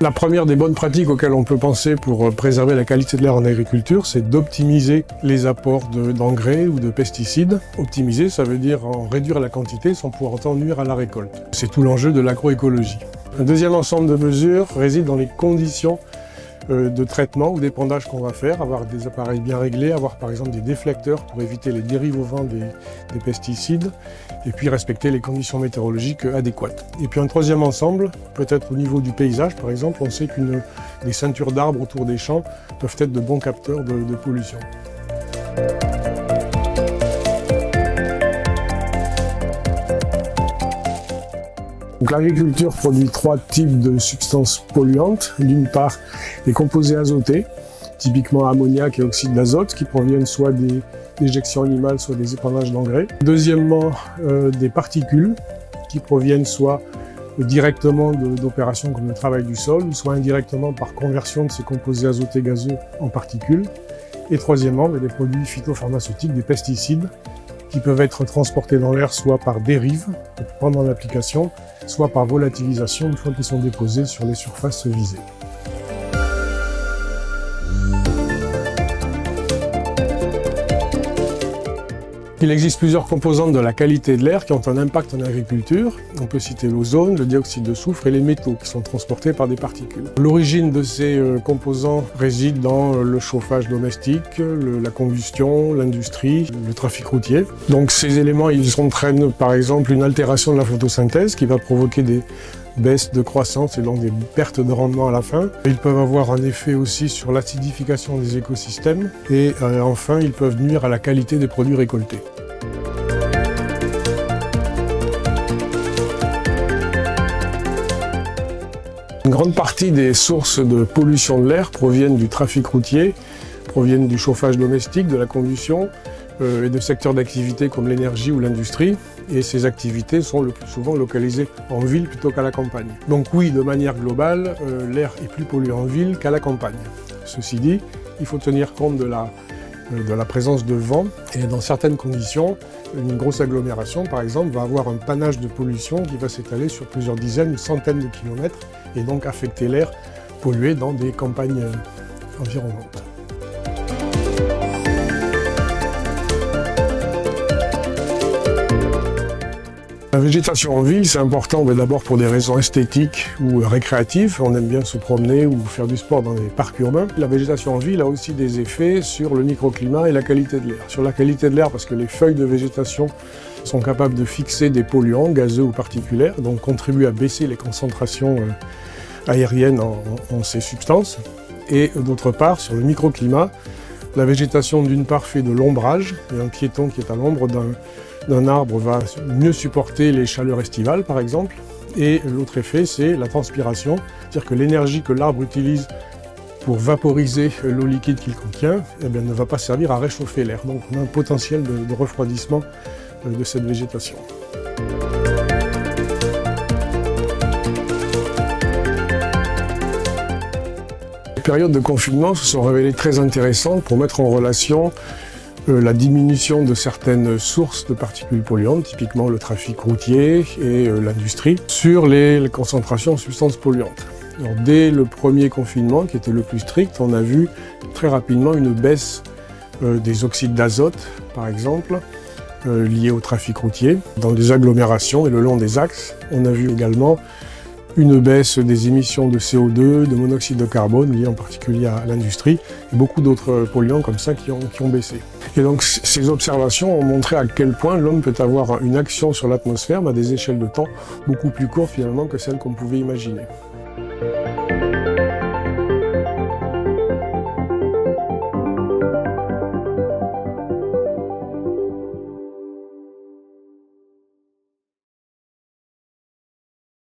La première des bonnes pratiques auxquelles on peut penser pour préserver la qualité de l'air en agriculture, c'est d'optimiser les apports d'engrais ou de pesticides. Optimiser, ça veut dire en réduire la quantité sans pour autant nuire à la récolte. C'est tout l'enjeu de l'agroécologie. Un deuxième ensemble de mesures réside dans les conditions de traitement ou d'épandage qu'on va faire, avoir des appareils bien réglés, avoir par exemple des déflecteurs pour éviter les dérives au vent des pesticides, et puis respecter les conditions météorologiques adéquates. Et puis un troisième ensemble, peut-être au niveau du paysage par exemple, on sait que des ceintures d'arbres autour des champs peuvent être de bons capteurs de pollution. L'agriculture produit trois types de substances polluantes. D'une part, les composés azotés, typiquement ammoniac et oxyde d'azote, qui proviennent soit des déjections animales, soit des épandages d'engrais. Deuxièmement, des particules, qui proviennent soit directement d'opérations comme le travail du sol, soit indirectement par conversion de ces composés azotés gazeux en particules. Et troisièmement, des produits phytopharmaceutiques, des pesticides, qui peuvent être transportés dans l'air soit par dérive pendant l'application, soit par volatilisation une fois qu'ils sont déposés sur les surfaces visées. Il existe plusieurs composantes de la qualité de l'air qui ont un impact en agriculture. On peut citer l'ozone, le dioxyde de soufre et les métaux qui sont transportés par des particules. L'origine de ces composants réside dans le chauffage domestique, la combustion, l'industrie, le trafic routier. Donc ces éléments, ils entraînent par exemple une altération de la photosynthèse qui va provoquer des baisse de croissance et donc des pertes de rendement à la fin. Ils peuvent avoir un effet aussi sur l'acidification des écosystèmes et enfin ils peuvent nuire à la qualité des produits récoltés. Une grande partie des sources de pollution de l'air proviennent du trafic routier, proviennent du chauffage domestique, de la combustion et de secteurs d'activité comme l'énergie ou l'industrie. Et ces activités sont le plus souvent localisées en ville plutôt qu'à la campagne. Donc oui, de manière globale, l'air est plus pollué en ville qu'à la campagne. Ceci dit, il faut tenir compte de la présence de vent et dans certaines conditions, une grosse agglomération par exemple va avoir un panache de pollution qui va s'étaler sur plusieurs dizaines ou centaines de kilomètres et donc affecter l'air pollué dans des campagnes environnantes. La végétation en ville, c'est important d'abord pour des raisons esthétiques ou récréatives. On aime bien se promener ou faire du sport dans les parcs urbains. La végétation en ville a aussi des effets sur le microclimat et la qualité de l'air. Sur la qualité de l'air, parce que les feuilles de végétation sont capables de fixer des polluants gazeux ou particulaires, donc contribuent à baisser les concentrations aériennes en ces substances. Et d'autre part, sur le microclimat, la végétation d'une part fait de l'ombrage, et un piéton qui est à l'ombre d'un arbre va mieux supporter les chaleurs estivales par exemple, et l'autre effet c'est la transpiration, c'est-à-dire que l'énergie que l'arbre utilise pour vaporiser l'eau liquide qu'il contient ne va pas servir à réchauffer l'air, donc on a un potentiel de refroidissement de cette végétation. Les périodes de confinement se sont révélées très intéressantes pour mettre en relation la diminution de certaines sources de particules polluantes, typiquement le trafic routier et l'industrie, sur les concentrations en substances polluantes. Alors, dès le premier confinement, qui était le plus strict, on a vu très rapidement une baisse des oxydes d'azote, par exemple, liés au trafic routier, dans les agglomérations et le long des axes. On a vu également une baisse des émissions de CO2, de monoxyde de carbone, liées en particulier à l'industrie, et beaucoup d'autres polluants comme ça qui ont baissé. Et donc ces observations ont montré à quel point l'homme peut avoir une action sur l'atmosphère à des échelles de temps beaucoup plus courtes finalement que celles qu'on pouvait imaginer.